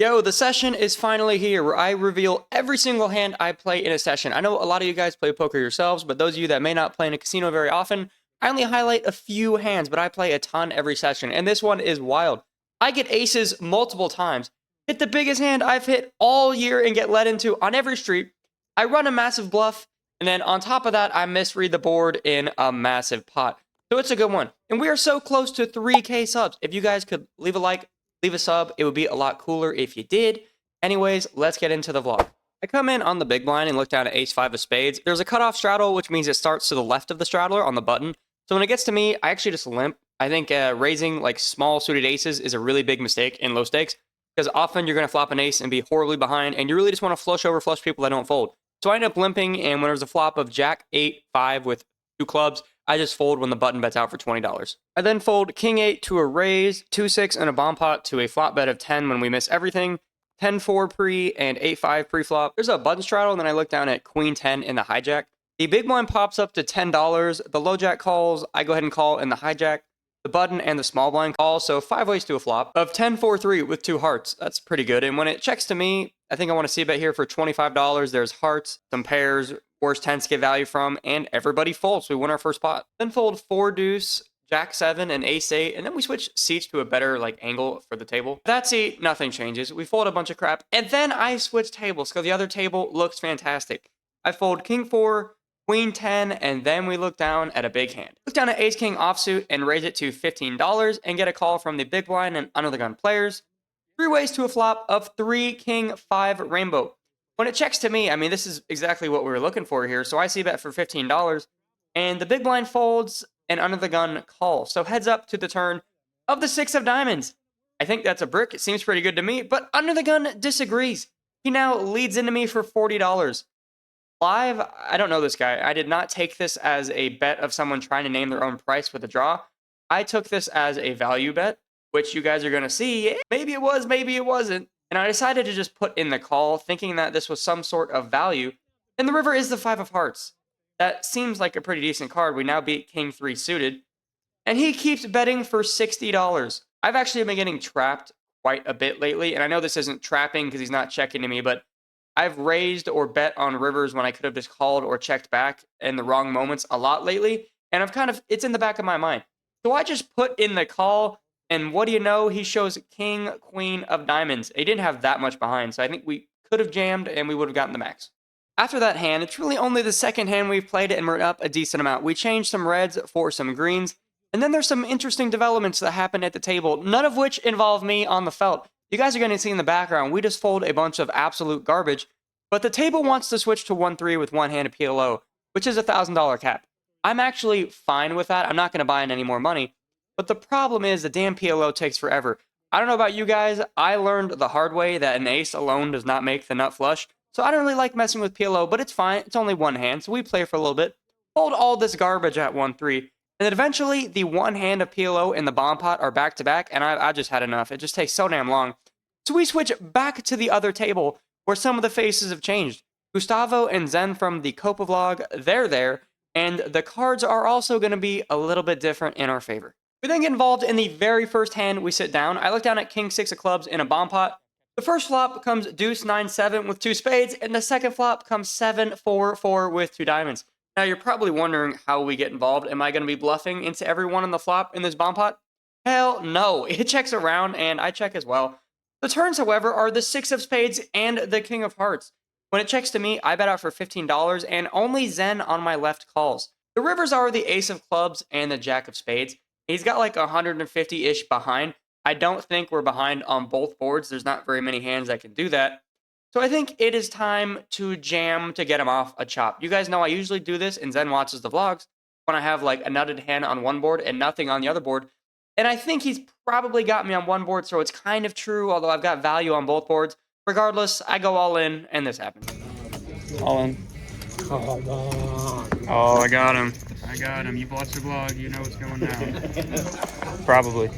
Yo, the session is finally here where I reveal every single hand I play in a session. I know a lot of you guys play poker yourselves, but those of you that may not play in a casino very often, I only highlight a few hands, but I play a ton every session, and this one is wild. I get aces multiple times, hit the biggest hand I've hit all year and get led into on every street. I run a massive bluff, and then on top of that, I misread the board in a massive pot. So it's a good one. And we are so close to 3K subs. If you guys could leave a like, leave a sub. It would be a lot cooler if you did. Anyways, let's get into the vlog. I come in on the big blind and look down at ace-5 of spades. There's a cutoff straddle, which means it starts to the left of the straddler on the button. So when it gets to me, I actually just limp. I think raising like small suited aces is a really big mistake in low stakes because often you're going to flop an ace and be horribly behind, and you really just want to flush over flush people that don't fold. So I end up limping, and when there's a flop of jack 8-5 with 2 clubs, I just fold when the button bets out for $20. I then fold king 8 to a raise, 2-6 and a bomb pot to a flop bet of 10 when we miss everything, 10-4 pre and 8-5 pre-flop. There's a button straddle, and then I look down at queen 10 in the hijack. The big blind pops up to $10. The low jack calls. I go ahead and call in the hijack. The button and the small blind call, so 5 ways to a flop of 10-4-3 with 2 hearts. That's pretty good. And when it checks to me, I think I want to see a bet here for $25. There's hearts, some pairs, worst tens to get value from, and everybody folds. We win our first pot. Then fold 4 deuce, jack 7, and ace 8, and then we switch seats to a better angle for the table. That seat, nothing changes. We fold a bunch of crap, and then I switch tables because the other table looks fantastic. I fold king 4, queen 10, and then we look down at a big hand. Look down at ace king offsuit and raise it to $15 and get a call from the big blind and under the gun players. 3 ways to a flop of 3 king 5 rainbow. When it checks to me, I mean, this is exactly what we were looking for here. So I see bet for $15, and the big blind folds and under the gun calls. So heads up to the turn of the 6 of diamonds. I think that's a brick. It seems pretty good to me, but under the gun disagrees. He now leads into me for $40. Live, I don't know this guy. I did not take this as a bet of someone trying to name their own price with a draw. I took this as a value bet, which you guys are going to see. Maybe it was, maybe it wasn't. And I decided to just put in the call, thinking that this was some sort of value. And the river is the 5 of hearts. That seems like a pretty decent card. We now beat king 3 suited. And he keeps betting for $60. I've actually been getting trapped quite a bit lately. And I know this isn't trapping because he's not checking to me, but I've raised or bet on rivers when I could have just called or checked back in the wrong moments a lot lately. And it's in the back of my mind. So I just put in the call. And what do you know? He shows king, queen of diamonds. He didn't have that much behind, so I think we could have jammed and we would have gotten the max. After that hand, it's really only the second hand we've played, and we're up a decent amount. We changed some reds for some greens, and then there's some interesting developments that happened at the table, none of which involve me on the felt. You guys are going to see in the background, we just fold a bunch of absolute garbage, but the table wants to switch to 1-3 with one hand of PLO, which is a $1,000 cap. I'm actually fine with that. I'm not going to buy in any more money. But the problem is the damn PLO takes forever. I don't know about you guys. I learned the hard way that an ace alone does not make the nut flush. So I don't really like messing with PLO, but it's fine. It's only one hand, so we play for a little bit. Hold all this garbage at 1-3. And then eventually, the one hand of PLO and the bomb pot are back to back, and I just had enough. It just takes so damn long. So we switch back to the other table, where some of the faces have changed. Gustavo and Zen from the Copa vlog, they're there, and the cards are also going to be a little bit different in our favor. We then get involved in the very first hand. We sit down. I look down at king 6 of clubs in a bomb pot. The first flop comes deuce 9-7 with 2 spades, and the second flop comes 7-4-4 with 2 diamonds. Now you're probably wondering how we get involved. Am I going to be bluffing into everyone on the flop in this bomb pot? Hell no. It checks around, and I check as well. The turns, however, are the 6 of spades and the king of hearts. When it checks to me, I bet out for $15, and only Zen on my left calls. The rivers are the ace of clubs and the jack of spades. He's got like 150-ish behind. I don't think we're behind on both boards. There's not very many hands that can do that. So I think it is time to jam to get him off a chop. You guys know I usually do this, and Zen watches the vlogs, when I have like a nutted hand on one board and nothing on the other board. And I think he's probably got me on one board, so it's kind of true, although I've got value on both boards. Regardless, I go all in, and this happens. All in. Come on. Oh, I got him. I got him. You've watched the vlog. You know what's going down. Probably.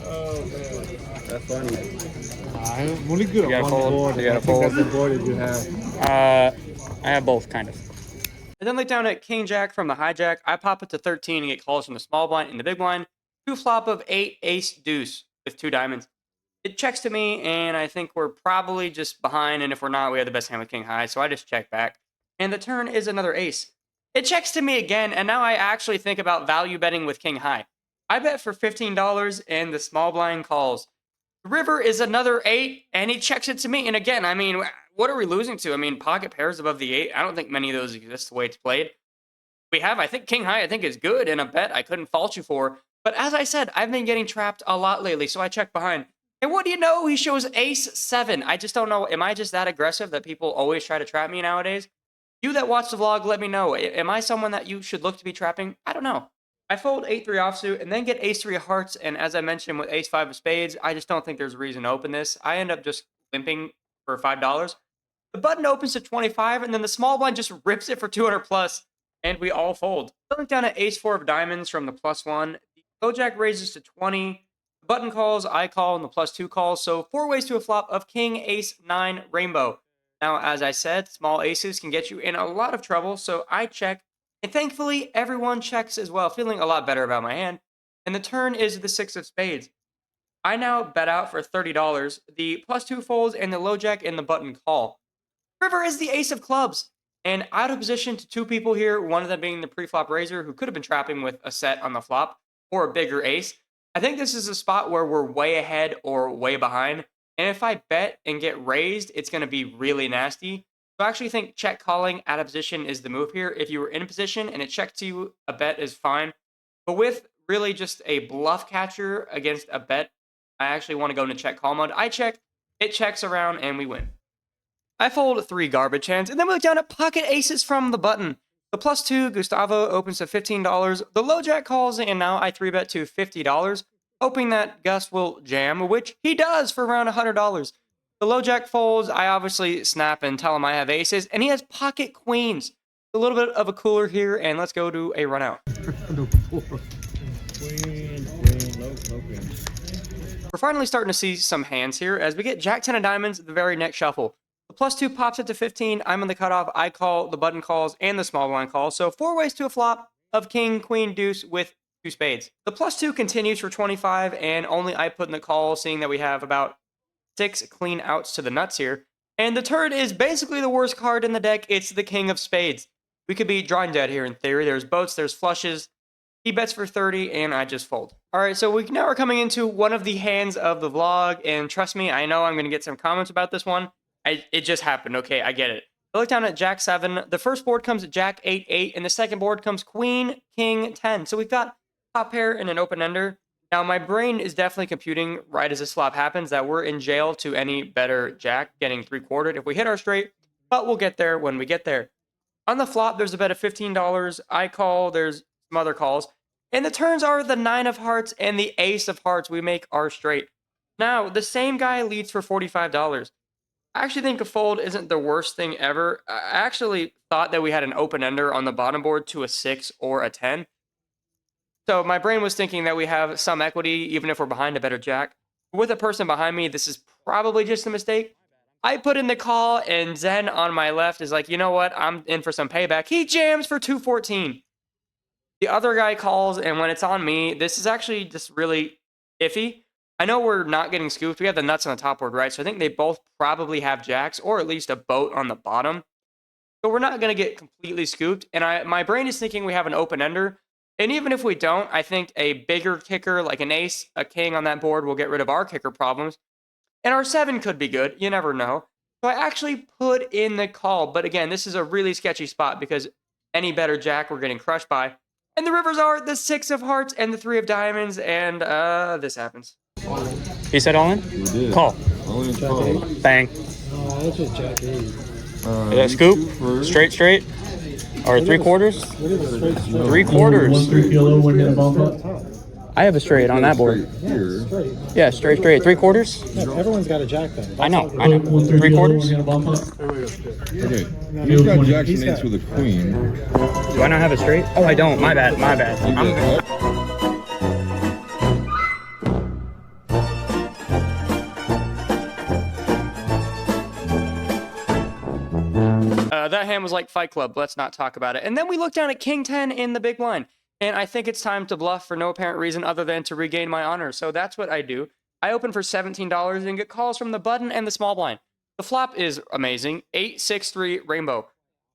Oh, man. That's funny. I'm only good at one board. You gotta I think fold. that's the board that you have. I have both, kind of. And then look down at king jack from the hijack. I pop it to 13 and get calls from the small blind and the big blind. 2 flop of 8 ace deuce with 2 diamonds. It checks to me, and I think we're probably just behind, and if we're not, we have the best hand with king high, so I just check back. And the turn is another ace. It checks to me again, and now I actually think about value betting with king high. I bet for $15, and the small blind calls. The river is another 8, and he checks it to me. And again, I mean, what are we losing to? I mean, pocket pairs above the 8. I don't think many of those exist the way it's played. We have, I think, king high, I think, is good, and a bet I couldn't fault you for. But as I said, I've been getting trapped a lot lately, so I check behind. And what do you know? He shows ace 7. I just don't know. Am I just that aggressive that people always try to trap me nowadays? You that watch the vlog, let me know. Am I someone that you should look to be trapping? I don't know. I fold 8-3 offsuit and then get ace-3 of hearts. And as I mentioned with ace-5 of spades, I just don't think there's a reason to open this. I end up just limping for $5. The button opens to 25, and then the small blind just rips it for 200 plus, and we all fold. Going down to ace-4 of diamonds from the +1. The low jack raises to 20. The button calls, I call, and the +2 calls. So 4 ways to a flop of king, ace, 9, rainbow. Now, as I said, small aces can get you in a lot of trouble, so I check. And thankfully, everyone checks as well, feeling a lot better about my hand. And the turn is the 6 of spades. I now bet out for $30. The +2 folds and the low jack and the button call. River is the ace of clubs. And out of position to 2 people here, one of them being the pre-flop raiser, who could have been trapping with a set on the flop or a bigger ace. I think this is a spot where we're way ahead or way behind. And if I bet and get raised, it's going to be really nasty. So I actually think check calling out of position is the move here. If you were in position and it checked to you, a bet is fine. But with really just a bluff catcher against a bet, I actually want to go into check call mode. I check, it checks around, and we win. I fold 3 garbage hands, and then we look down at pocket aces from the button. The +2, Gustavo, opens to $15. The low jack calls, and now I 3-bet to $50, hoping that Gus will jam, which he does for around $100. The low jack folds, I obviously snap and tell him I have aces, and he has pocket queens. A little bit of a cooler here, and let's go to a run out. We're finally starting to see some hands here as we get jack 10 of diamonds the very next shuffle. The +2 pops it to 15. I'm on the cutoff. I call, the button calls, and the small blind calls. So 4 ways to a flop of king, queen, deuce with 2 spades. The +2 continues for 25, and only I put in the call, seeing that we have about 6 clean outs to the nuts here. And the turn is basically the worst card in the deck. It's the king of spades. We could be drawing dead here in theory. There's boats, there's flushes. He bets for 30, and I just fold. All right, so we now are coming into one of the hands of the vlog, and trust me, I know I'm going to get some comments about this one. It just happened. Okay, I get it. I look down at jack 7. The first board comes at jack 8, 8, and the second board comes queen, king, 10. So we've got top pair and an open ender. Now, my brain is definitely computing right as this flop happens that we're in jail to any better jack getting 3-quartered if we hit our straight, but we'll get there when we get there. On the flop, there's a bet of $15. I call, there's some other calls. And the turns are the 9 of hearts and the ace of hearts. We make our straight. Now, the same guy leads for $45. I actually think a fold isn't the worst thing ever. I actually thought that we had an open ender on the bottom board to a 6 or a 10. So my brain was thinking that we have some equity, even if we're behind a better jack. With a person behind me, this is probably just a mistake. I put in the call, and Zen on my left is like, you know what? I'm in for some payback. He jams for 214. The other guy calls, and when it's on me, this is actually just really iffy. I know we're not getting scooped. We have the nuts on the top board, right? So I think they both probably have jacks, or at least a boat on the bottom. So we're not going to get completely scooped. And my brain is thinking we have an open ender. And even if we don't, I think a bigger kicker like an ace, a king on that board will get rid of our kicker problems. And our 7 could be good. You never know. So I actually put in the call. But again, this is a really sketchy spot because any better jack we're getting crushed by. And the rivers are the 6 of hearts and the 3 of diamonds. And this happens. He said all in? We did. Call. All in call. Bang. Oh, that's just jack 8. Scoop? Straight? Or 3-quarters? 3-quarters. 1 kilo when you bump up. I have a straight on that board. Here. Straight. Yeah, straight. 3-quarters? Yeah, everyone's got a jack then. I know. 3-quarters. 3-quarters? Okay. He's got jacks and eights with a queen. Do I not have a straight? Oh, I don't. My bad. That hand was like Fight Club. Let's not talk about it. And then we look down at King 10 in the big blind. And I think it's time to bluff for no apparent reason other than to regain my honor. So that's what I do. I open for $17 and get calls from the button and the small blind. The flop is amazing. 8-6-3 rainbow.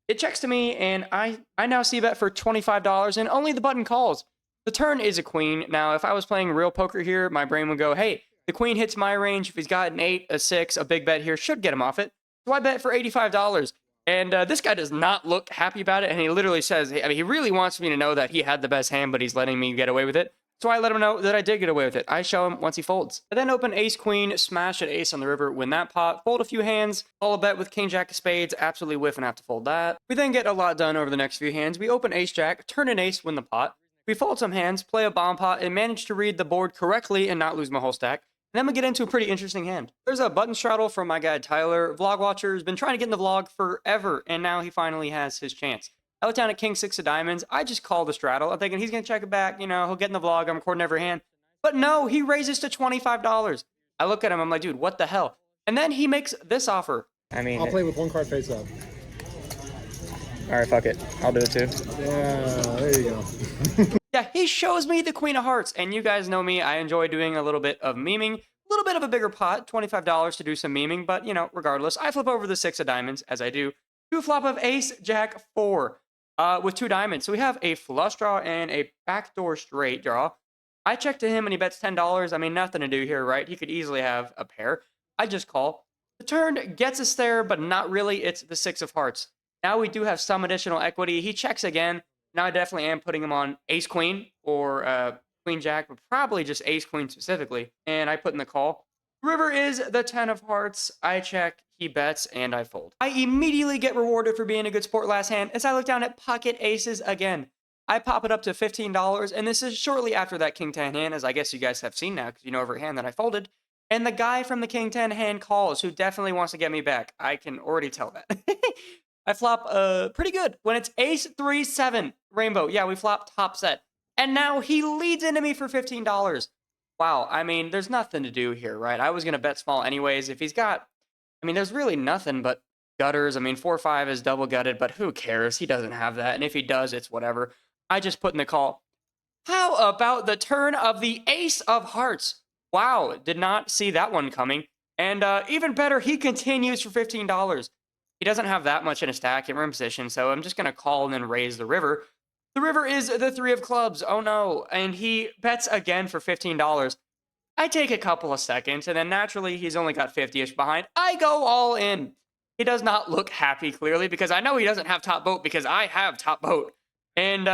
It checks to me, and I now see bet for $25, and only the button calls. The turn is a queen. Now, if I was playing real poker here, my brain would go, hey, the queen hits my range. If he's got an 8, a 6, a big bet here should get him off it. So I bet for $85. And this guy does not look happy about it, and he literally says, I mean, he really wants me to know that he had the best hand, but he's letting me get away with it. So I let him know that I did get away with it. I show him once he folds. I then open ace queen, smash at ace on the river, win that pot, fold a few hands, call a bet with king jack of spades, absolutely whiff and have to fold that. We then get a lot done over the next few hands. We open ace jack, turn an ace, win the pot. We fold some hands, play a bomb pot, and manage to read the board correctly and not lose my whole stack. And then we get into a pretty interesting hand. There's a button straddle from my guy Tyler. Vlog watcher has been trying to get in the vlog forever, and now he finally has his chance. I look down at king 6 of diamonds. I just call the straddle. I'm thinking he's going to check it back. You know, he'll get in the vlog. I'm recording every hand. But no, he raises to $25. I look at him. I'm like, dude, what the hell? And then he makes this offer. I mean, I'll play with 1 card face up. All right, fuck it. I'll do it too. Yeah, there you go. Yeah, he shows me the queen of hearts. And you guys know me. I enjoy doing a little bit of memeing. A little bit of a bigger pot, $25 to do some memeing. But, you know, regardless, I flip over the 6 of diamonds, as I do. Do a flop of ace, jack, 4. With 2 diamonds. So we have a flush draw and a backdoor straight draw. I check to him and he bets $10. I mean, nothing to do here, right? He could easily have a pair. I just call. The turn gets us there, but not really. It's the 6 of hearts. Now we do have some additional equity. He checks again. Now I definitely am putting him on ace queen or queen jack, but probably just ace queen specifically. And I put in the call. River is the 10 of hearts. I check, he bets, and I fold. I immediately get rewarded for being a good sport last hand as I look down at pocket aces again. I pop it up to $15, and this is shortly after that king 10 hand, as I guess you guys have seen now because you know every hand that I folded. And the guy from the king 10 hand calls, who definitely wants to get me back. I can already tell that. I flop pretty good when it's ace 3 7 rainbow. Yeah, we flop top set. And now he leads into me for $15. Wow, I mean, there's nothing to do here, right? I was going to bet small anyways. If he's got, I mean, there's really nothing but gutters. I mean, 4-5 is double gutted, but who cares? He doesn't have that. And if he does, it's whatever. I just put in the call. How about the turn of the ace of hearts? Wow, did not see that one coming. And even better, he continues for $15. He doesn't have that much in a stack in room position, so I'm just going to call and then raise the river. The river is the 3 of clubs. Oh no. And he bets again for $15. I take a couple of seconds, and then naturally he's only got 50-ish behind. I go all in. He does not look happy, clearly, because I know he doesn't have top boat because I have top boat. And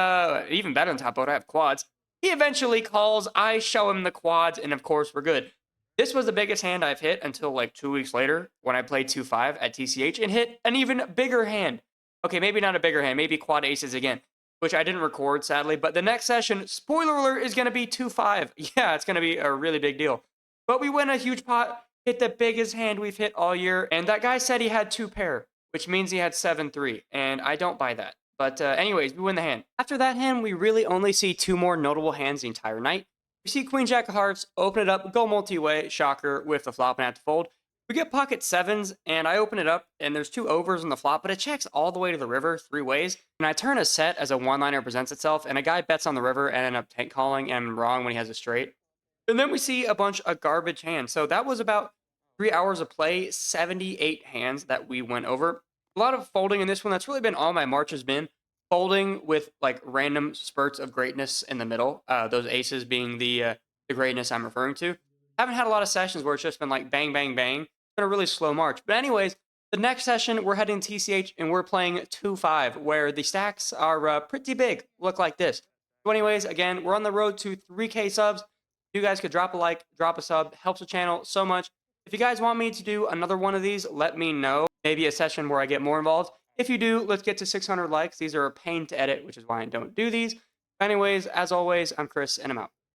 even better than top boat, I have quads. He eventually calls. I show him the quads, and of course we're good. This was the biggest hand I've hit until like 2 weeks later when I played 2-5 at TCH and hit an even bigger hand. Okay, maybe not a bigger hand, maybe quad aces again, which I didn't record, sadly. But the next session, spoiler alert, is going to be 2-5. Yeah, it's going to be a really big deal. But we win a huge pot, hit the biggest hand we've hit all year. And that guy said he had 2 pair, which means he had 7-3. And I don't buy that. But anyways, we win the hand. After that hand, we really only see 2 more notable hands the entire night. We see queen jack of hearts, open it up, go multi-way, shocker, with the flop and have to fold. We get pocket 7s, and I open it up, and there's 2 overs on the flop, but it checks all the way to the river 3 ways. And I turn a set as a one-liner presents itself, and a guy bets on the river and end up tank calling, and I'm wrong when he has a straight. And then we see a bunch of garbage hands. So that was about 3 hours of play, 78 hands that we went over. A lot of folding in this one. That's really been all my March has been. Folding with like random spurts of greatness in the middle. Those aces being the greatness I'm referring to. I haven't had a lot of sessions where it's just been like bang, bang, bang. It's been a really slow March. But anyways, the next session, we're heading to TCH and we're playing 2-5, where the stacks are pretty big. Look like this. So anyways, again, we're on the road to 3K subs. You guys could drop a like, drop a sub. Helps the channel so much. If you guys want me to do another one of these, let me know. Maybe a session where I get more involved. If you do, let's get to 600 likes. These are a pain to edit, which is why I don't do these. Anyways, as always, I'm Chris, and I'm out.